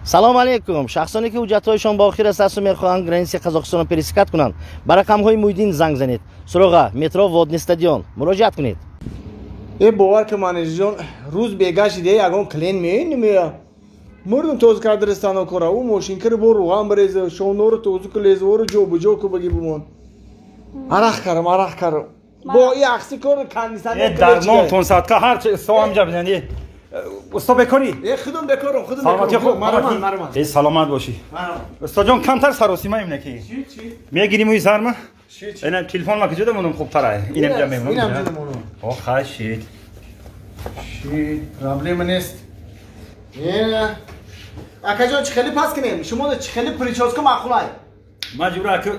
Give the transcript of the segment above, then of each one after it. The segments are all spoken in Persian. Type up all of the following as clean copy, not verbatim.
салом алейкум. шахсоне ки ҳуҷҷатҳояшон ба охир расу мехоҳанд граниси қазоқистонро пересекат кунанд ба рақамҳои муҳиддин занг занед. суроға метро водни стадион муроҷиат кунед. باور که منیجان روز بیگشت دیگه یکان کلین میه مردم توز کردرستان کره او ماشین کر برو غم بریزه شونور توزو کلیز ور جو بجو کو بگی بمون عرق کردم با این عکسی کار کندیسان درمان تون ساعت که هر چه سوام جا بزنی استاد بکنی خودم بکارم سلامتی خوب مرمان سلامت باشی استاد جان کمتر سروسی ما ایمونه کی چی میگیریم این زرما اینا تلفن ما کجا مونم خوب تره اینم جا میمونم اینم جدمونم آه خشید پرابلم نیست نه اکاجان چه خیلی پاس کنیم شما چه خیلی پریچاز که معقولای مجبور که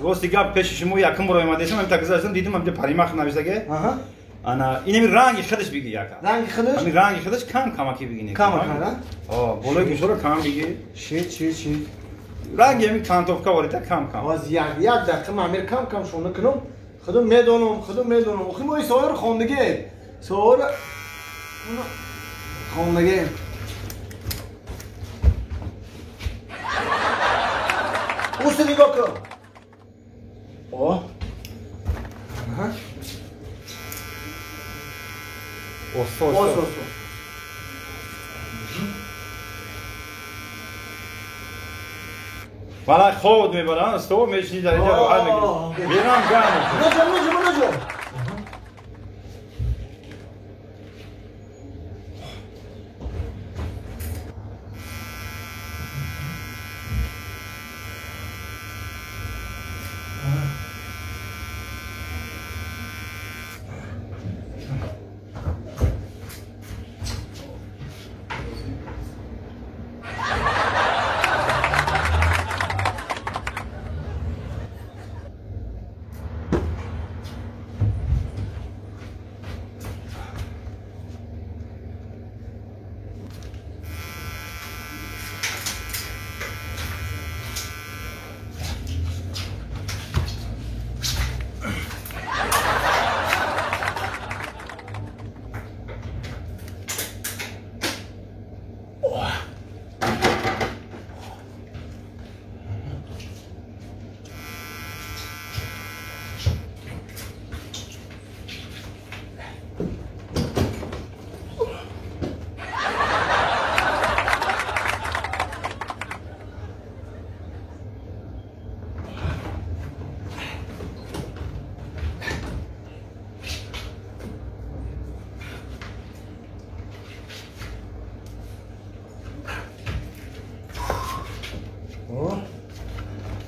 واسه گپ پیش شما یکم برای ما دیدم من تکزاشم دیدم من پریماخ نوشته انا اینم رنگی خودش بگی یکم رنگی خودش کم کی بگی نه کم بالای گوشو کم بگی چی رنگی همین کانتوفکا وارد کم واز یک دقیقه معمر کم شونه کنم خودم میدونم اخی ما سوار خوندگی سوار خوندگی اوست نگاه کن اوست والا خود میبرن استو میشنی در اینجا راحت میگیری میرم نجم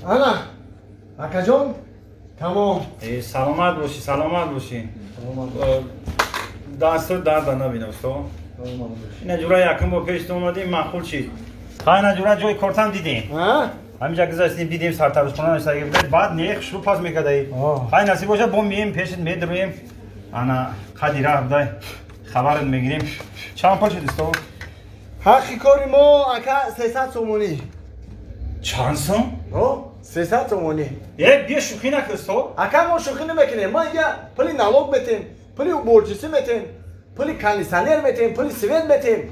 انا اکاجان تمام سلامت باشی دست درد نبینه استو اینا جورا یکم با پیش اومدیم معقول شید خاینا جورا جای کورتم دیدیم همینجا گذاشتیم دیدیم سرترش کنن اشتاگی بود بعد نیخ شروع پاس میکردی خای نصیب باشه بوم مییم پیشت میدرویم انا خدی راه بدای خبرت میگیریم چند پول شد استو حقی کاری ما اکا 300 سومونی چند سوم 300 سومونی بیا شوخی نکستو اکا ما شوخی نمیکنیم ما اینجا پلی نالوگ میتیم پلی بورچیسی میتیم پلی کانیسانر میتیم پلی سوید میتیم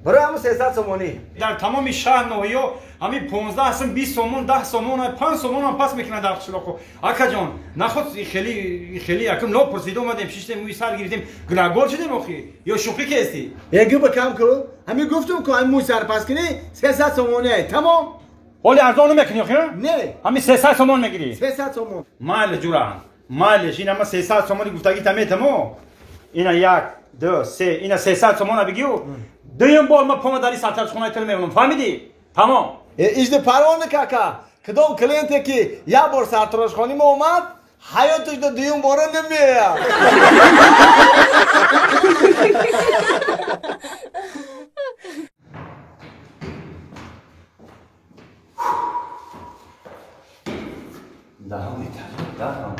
برای همون 300 سومونی در تمام شهر نویو همین 15 سوم 20 سومون 10 سومون 5 سومون هم پس میکنه در قشلاقو اکا جان نخود خیلی یکم لو پرسیده اومدیم شیشتیم موی سر گرفتیم گلگل شدیم اخی یا شوخی که استی یکی بکم کو همین گفتم که همین موی سر پس کنی 300 سومونه تمام ولی ارزان نمیکنی اخی نه همین 300 سومون میگیری 300 سومون مال جوران مالش این اما 300 سومونی گفتگی تمام اینا 1 2 3 اینا 300 سومون بگیو دویم بار ما پام داری سرترش خونه تل میمونم فهمیدی تمام ایجد پروانه کاکا کدوم کلینتی که یا بار سرترش خونی ما اومد حیاتش دو دویم باره نمیاد دارم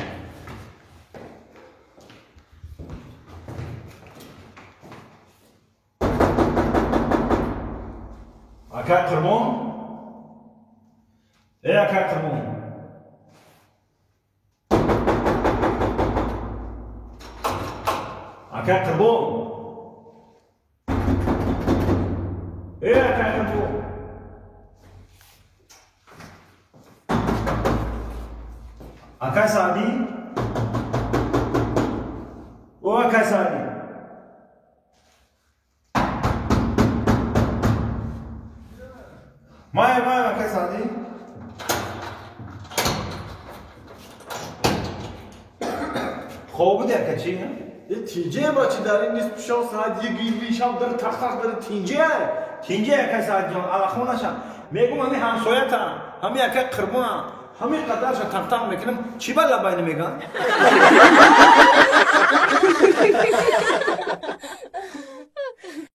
اکا قربون اکا قربون اکا قربون اکا قربون Akay Sadi. O Akay Sadi. Maya Akay Sadi. خوب در کچی نه؟ یه تینجه با چی داری نیست پیشان ساعت یه گیری شب داره تخت داره تینجه تینجه اکای ساعت جان آخونا شان میگم همی همسایتا همی اکای قربونا همی قدرش تفتان میکنم چی بالا باید میگن